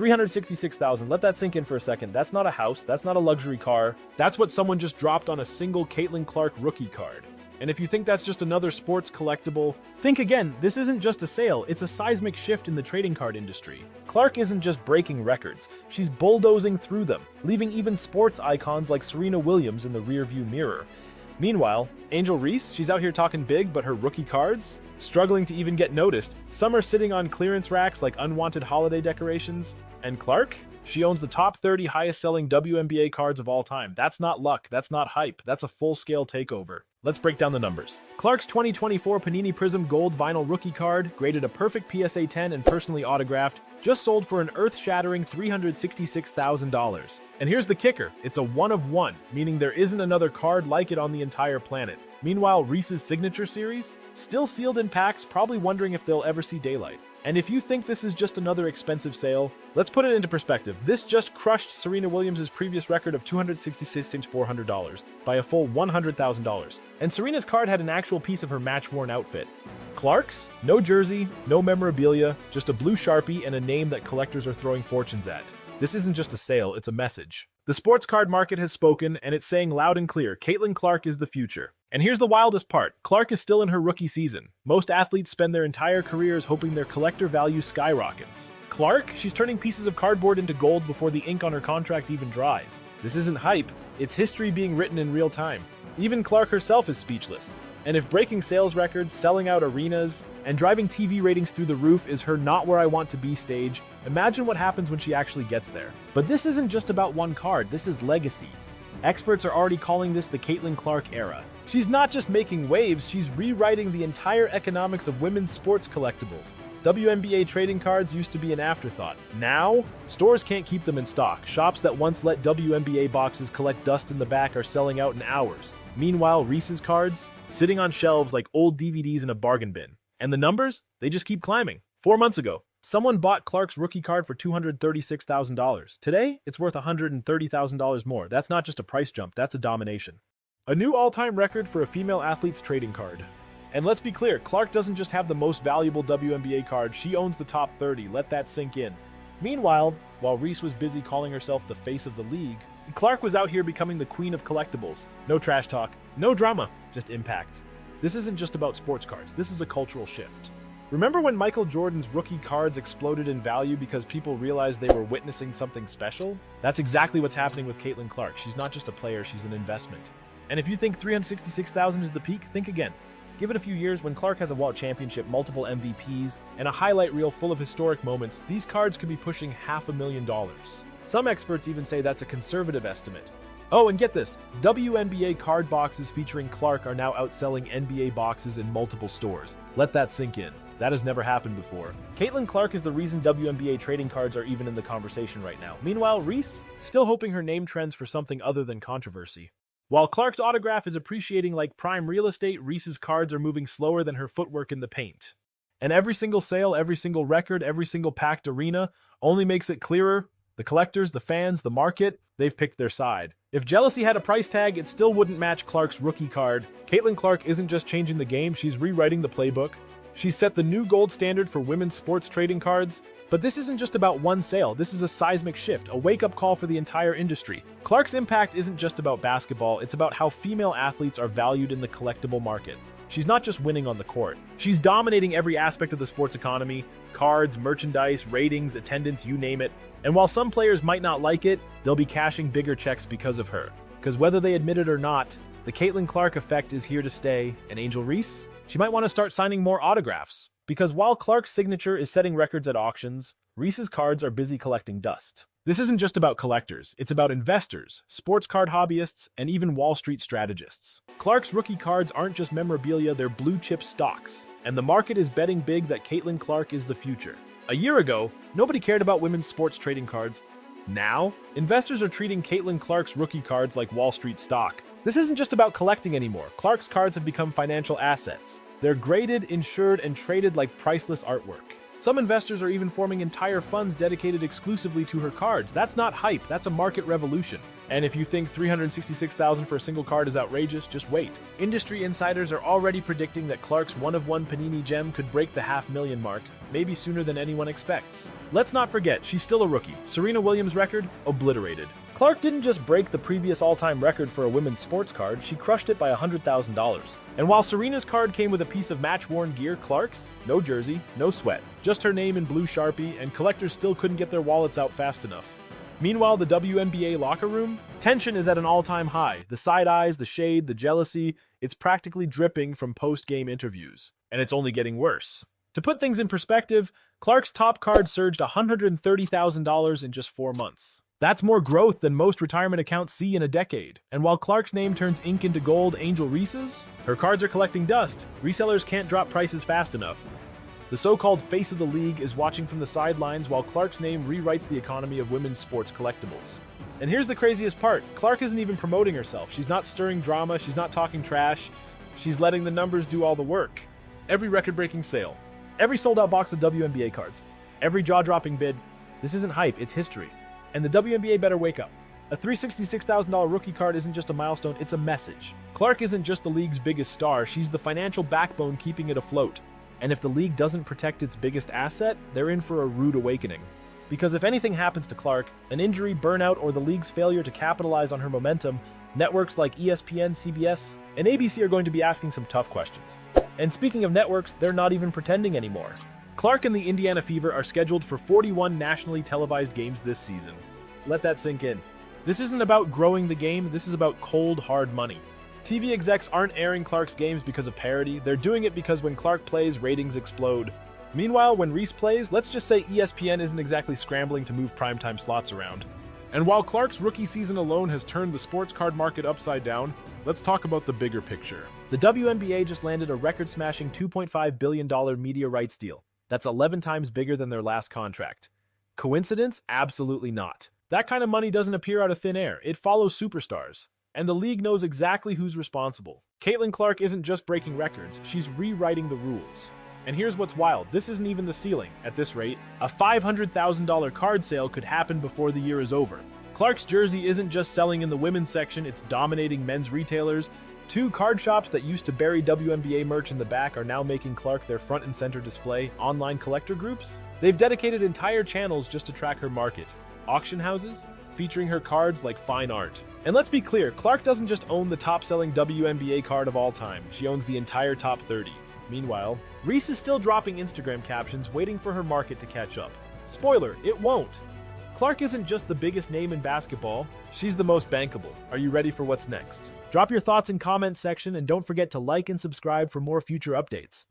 $366,000. Let that sink in for a second. That's not a house. That's not a luxury car. That's what someone just dropped on a single Caitlin Clark rookie card. And if you think that's just another sports collectible, think again. This isn't just a sale, it's a seismic shift in the trading card industry. Clark isn't just breaking records, she's bulldozing through them, leaving even sports icons like Serena Williams in the rearview mirror. Meanwhile, Angel Reese, she's out here talking big, but her rookie cards? Struggling to even get noticed. Some are sitting on clearance racks like unwanted holiday decorations. And Clark? She owns the top 30 highest-selling WNBA cards of all time. That's not luck, that's not hype, that's a full-scale takeover. Let's break down the numbers. Clark's 2024 Panini Prism Gold Vinyl Rookie Card, graded a perfect PSA 10 and personally autographed, just sold for an earth-shattering $366,000. And here's the kicker, it's a one-of-one, meaning there isn't another card like it on the entire planet. Meanwhile, Reese's Signature Series? Still sealed in packs, probably wondering if they'll ever see daylight. And if you think this is just another expensive sale, let's put it into perspective. This just crushed Serena Williams' previous record of $266,400 by a full $100,000. And Serena's card had an actual piece of her match-worn outfit. Clark's? No jersey, no memorabilia, just a blue Sharpie and a name that collectors are throwing fortunes at. This isn't just a sale, it's a message. The sports card market has spoken, and it's saying loud and clear, Caitlin Clark is the future. And here's the wildest part, Clark is still in her rookie season. Most athletes spend their entire careers hoping their collector value skyrockets. Clark? She's turning pieces of cardboard into gold before the ink on her contract even dries. This isn't hype, it's history being written in real time. Even Clark herself is speechless. And if breaking sales records, selling out arenas, and driving TV ratings through the roof is her not where I want to be stage, imagine what happens when she actually gets there. But this isn't just about one card, this is legacy. Experts are already calling this the Caitlin Clark era. She's not just making waves, she's rewriting the entire economics of women's sports collectibles. WNBA trading cards used to be an afterthought. Now, stores can't keep them in stock. Shops that once let WNBA boxes collect dust in the back are selling out in hours. Meanwhile, Reese's cards? Sitting on shelves like old DVDs in a bargain bin. And the numbers? They just keep climbing. 4 months ago, someone bought Clark's rookie card for $236,000. Today, it's worth $130,000 more. That's not just a price jump, that's a domination. A new all-time record for a female athlete's trading card. And let's be clear, Clark doesn't just have the most valuable WNBA card, she owns the top 30. Let that sink in. Meanwhile, while Reese was busy calling herself the face of the league, Clark was out here becoming the queen of collectibles. No trash talk, no drama, just impact. This isn't just about sports cards, this is a cultural shift. Remember when Michael Jordan's rookie cards exploded in value because people realized they were witnessing something special? That's exactly what's happening with Caitlin Clark. She's not just a player, she's an investment. And if you think $366,000 is the peak, think again. Give it a few years, when Clark has a world championship, multiple MVPs, and a highlight reel full of historic moments, these cards could be pushing $500,000. Some experts even say that's a conservative estimate. Oh, and get this, WNBA card boxes featuring Clark are now outselling NBA boxes in multiple stores. Let that sink in. That has never happened before. Caitlin Clark is the reason WNBA trading cards are even in the conversation right now. Meanwhile, Reese? Still hoping her name trends for something other than controversy. While Clark's autograph is appreciating like prime real estate, Reese's cards are moving slower than her footwork in the paint. And every single sale, every single record, every single packed arena only makes it clearer. The collectors, the fans, the market, they've picked their side. If jealousy had a price tag, it still wouldn't match Clark's rookie card. Caitlin Clark isn't just changing the game, she's rewriting the playbook. She's set the new gold standard for women's sports trading cards. But this isn't just about one sale, this is a seismic shift, a wake-up call for the entire industry. Clark's impact isn't just about basketball, it's about how female athletes are valued in the collectible market. She's not just winning on the court. She's dominating every aspect of the sports economy: cards, merchandise, ratings, attendance, you name it. And while some players might not like it, they'll be cashing bigger checks because of her. Because whether they admit it or not, the Caitlin Clark effect is here to stay. And Angel Reese? She might want to start signing more autographs. Because while Clark's signature is setting records at auctions, Reese's cards are busy collecting dust. This isn't just about collectors, it's about investors, sports card hobbyists, and even Wall Street strategists. Clark's rookie cards aren't just memorabilia, they're blue-chip stocks. And the market is betting big that Caitlin Clark is the future. A year ago, nobody cared about women's sports trading cards. Now, investors are treating Caitlin Clark's rookie cards like Wall Street stock. This isn't just about collecting anymore. Clark's cards have become financial assets. They're graded, insured, and traded like priceless artwork. Some investors are even forming entire funds dedicated exclusively to her cards. That's not hype, that's a market revolution. And if you think $366,000 for a single card is outrageous, just wait. Industry insiders are already predicting that Clark's one-of-one Panini gem could break the $500,000 mark, maybe sooner than anyone expects. Let's not forget, she's still a rookie. Serena Williams' record? Obliterated. Clark didn't just break the previous all-time record for a women's sports card, she crushed it by $100,000. And while Serena's card came with a piece of match-worn gear, Clark's? No jersey, no sweat. Just her name in blue Sharpie, and collectors still couldn't get their wallets out fast enough. Meanwhile, the WNBA locker room? Tension is at an all-time high. The side eyes, the shade, the jealousy, it's practically dripping from post-game interviews. And it's only getting worse. To put things in perspective, Clark's top card surged $130,000 in just 4 months. That's more growth than most retirement accounts see in a decade. And while Clark's name turns ink into gold, Angel Reese's, her cards are collecting dust. Resellers can't drop prices fast enough. The so-called face of the league is watching from the sidelines while Clark's name rewrites the economy of women's sports collectibles. And here's the craziest part. Clark isn't even promoting herself. She's not stirring drama. She's not talking trash. She's letting the numbers do all the work. Every record-breaking sale. Every sold-out box of WNBA cards. Every jaw-dropping bid. This isn't hype, it's history. And the WNBA better wake up. A $366,000 rookie card isn't just a milestone, it's a message. Clark isn't just the league's biggest star, she's the financial backbone keeping it afloat. And if the league doesn't protect its biggest asset, they're in for a rude awakening. Because if anything happens to Clark, an injury, burnout, or the league's failure to capitalize on her momentum, networks like ESPN, CBS, and ABC are going to be asking some tough questions. And speaking of networks, they're not even pretending anymore. Clark and the Indiana Fever are scheduled for 41 nationally televised games this season. Let that sink in. This isn't about growing the game, this is about cold, hard money. TV execs aren't airing Clark's games because of parity, they're doing it because when Clark plays, ratings explode. Meanwhile, when Reese plays, let's just say ESPN isn't exactly scrambling to move primetime slots around. And while Clark's rookie season alone has turned the sports card market upside down, let's talk about the bigger picture. The WNBA just landed a record-smashing $2.5 billion media rights deal. That's 11 times bigger than their last contract. Coincidence? Absolutely not. That kind of money doesn't appear out of thin air. It follows superstars. And the league knows exactly who's responsible. Caitlin Clark isn't just breaking records, she's rewriting the rules. And here's what's wild, this isn't even the ceiling. At this rate, a $500,000 card sale could happen before the year is over. Clark's jersey isn't just selling in the women's section, it's dominating men's retailers. 2 card shops that used to bury WNBA merch in the back are now making Clark their front and center display. Online collector groups? They've dedicated entire channels just to track her market. Auction houses? Featuring her cards like fine art. And let's be clear, Clark doesn't just own the top-selling WNBA card of all time, she owns the entire top 30. Meanwhile, Reese is still dropping Instagram captions waiting for her market to catch up. Spoiler, it won't! Clark isn't just the biggest name in basketball, she's the most bankable. Are you ready for what's next? Drop your thoughts in comment section and don't forget to like and subscribe for more future updates.